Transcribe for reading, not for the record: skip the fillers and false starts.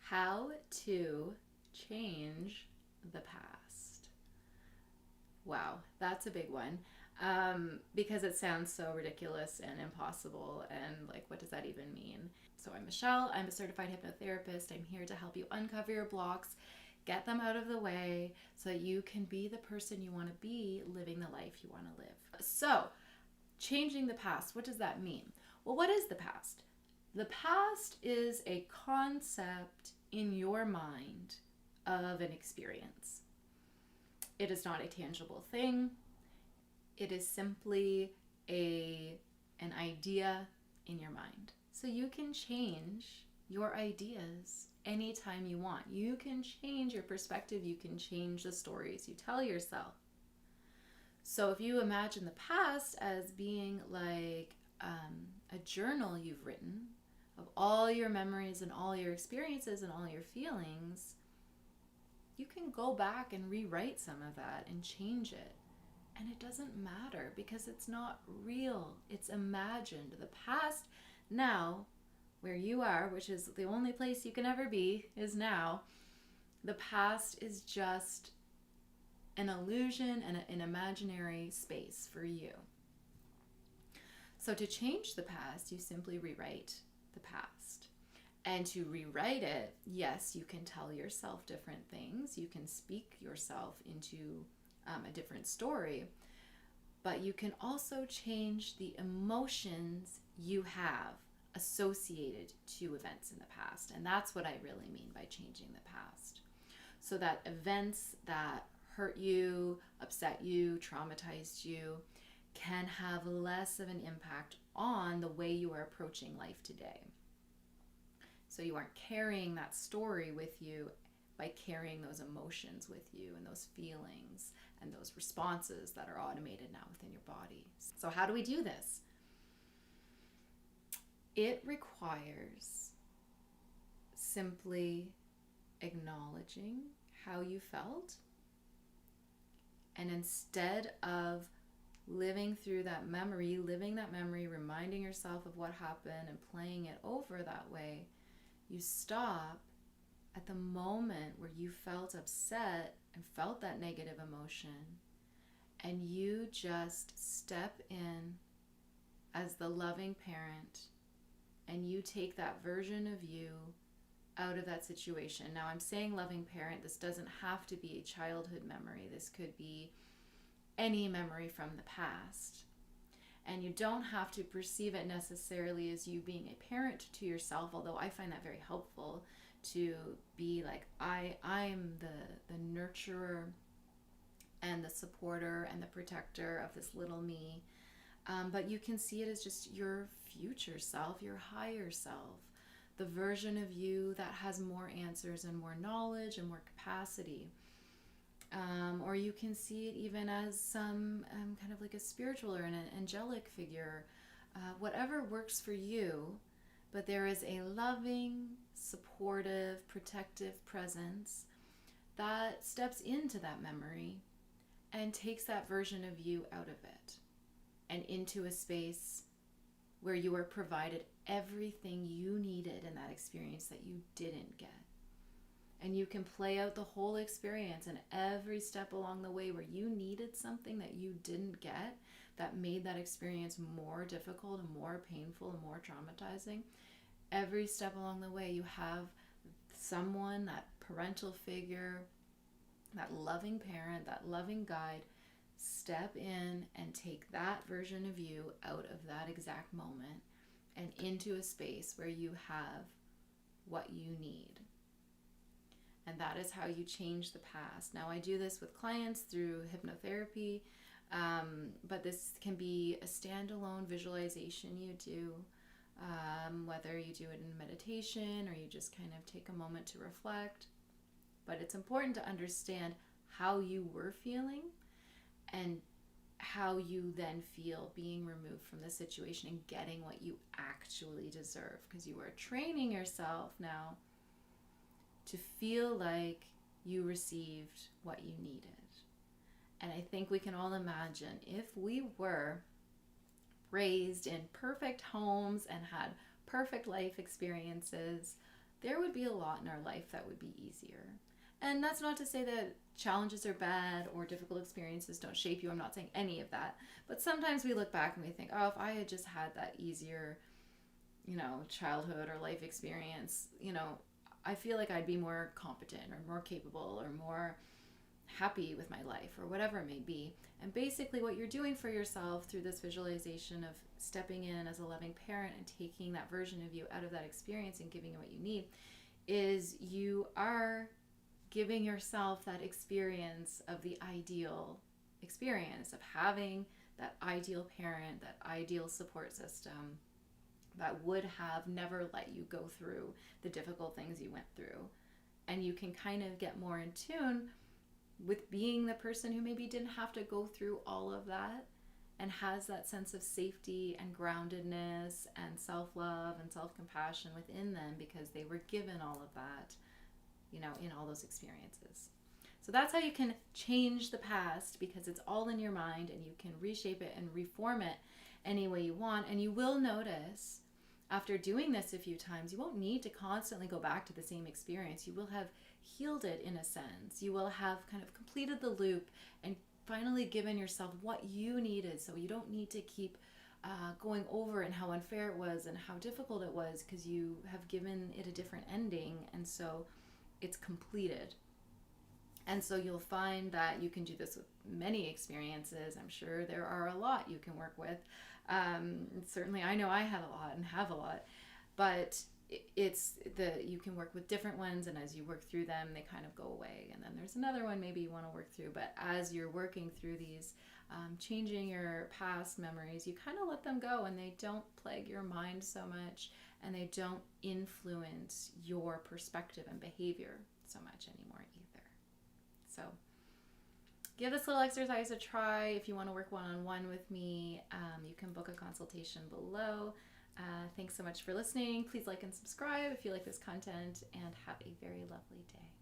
How to change the past. Wow, that's a big one. Because it sounds so ridiculous and impossible, and like, what does that even mean? So, I'm Michelle. I'm a certified hypnotherapist. I'm here to help you uncover your blocks, get them out of the way, so that you can be the person you want to be, living the life you want to live. So, changing the past, what does that mean? Well, what is the past? The past is a concept in your mind of an experience. It is not a tangible thing. It is simply an idea in your mind. So you can change your ideas anytime you want. You can change your perspective. You can change the stories you tell yourself. So if you imagine the past as being like a journal you've written of all your memories and all your experiences and all your feelings, you can go back and rewrite some of that and change it. And it doesn't matter because it's not real. It's imagined. The past now, where you are, which is the only place you can ever be, is now. The past is just an illusion and an imaginary space for you. So to change the past, you simply rewrite the past. And to rewrite it, yes, you can tell yourself different things. You can speak yourself into a different story. But you can also change the emotions you have associated to events in the past. And that's what I really mean by changing the past. So that events that hurt you, upset you, traumatized you, can have less of an impact on the way you are approaching life today. So you aren't carrying that story with you by carrying those emotions with you and those feelings and those responses that are automated now within your body. So how do we do this? It requires simply acknowledging how you felt, and instead of living that memory, reminding yourself of what happened and playing it over that way, you stop at the moment where you felt upset and felt that negative emotion, and you just step in as the loving parent, and you take that version of you out of that situation. Now, I'm saying loving parent. This doesn't have to be a childhood memory. This could be any memory from the past. And you don't have to perceive it necessarily as you being a parent to yourself, although I find that very helpful to be like, I'm the nurturer and the supporter and the protector of this little me. But you can see it as just your future self, your higher self, the version of you that has more answers and more knowledge and more capacity. Or you can see it even as some kind of like a spiritual or an angelic figure, whatever works for you. But there is a loving, supportive, protective presence that steps into that memory and takes that version of you out of it and into a space where you are provided everything you needed in that experience that you didn't get. And you can play out the whole experience, and every step along the way where you needed something that you didn't get, that made that experience more difficult and more painful and more traumatizing, every step along the way you have someone, that parental figure, that loving parent, that loving guide, step in and take that version of you out of that exact moment and into a space where you have what you need. And that is how you change the past. Now, I do this with clients through hypnotherapy, but this can be a standalone visualization you do, whether you do it in meditation or you just kind of take a moment to reflect. But it's important to understand how you were feeling and how you then feel being removed from the situation and getting what you actually deserve, because you are training yourself now to feel like you received what you needed. And I think we can all imagine if we were raised in perfect homes and had perfect life experiences, there would be a lot in our life that would be easier. And that's not to say that challenges are bad or difficult experiences don't shape you. I'm not saying any of that. But sometimes we look back and we think, oh, if I had just had that easier, childhood or life experience, I feel like I'd be more competent or more capable or more happy with my life or whatever it may be. And basically what you're doing for yourself through this visualization of stepping in as a loving parent and taking that version of you out of that experience and giving you what you need is you are giving yourself that experience of the ideal experience of having that ideal parent, that ideal support system that would have never let you go through the difficult things you went through. And you can kind of get more in tune with being the person who maybe didn't have to go through all of that and has that sense of safety and groundedness and self-love and self-compassion within them because they were given all of that, in all those experiences. So that's how you can change the past, because it's all in your mind and you can reshape it and reform it any way you want. And you will notice after doing this a few times, you won't need to constantly go back to the same experience. You will have healed it in a sense. You will have kind of completed the loop and finally given yourself what you needed. So you don't need to keep going over and how unfair it was and how difficult it was, because you have given it a different ending. And so it's completed. And so you'll find that you can do this with many experiences. I'm sure there are a lot you can work with. Certainly I know I had a lot and have a lot, but you can work with different ones, and as you work through them, they kind of go away. And then there's another one maybe you want to work through, but as you're working through these, changing your past memories, you kind of let them go and they don't plague your mind so much, and they don't influence your perspective and behavior so much anymore either. So give this little exercise a try. If you want to work one-on-one with me, you can book a consultation below. Thanks so much for listening. Please like and subscribe if you like this content, and have a very lovely day.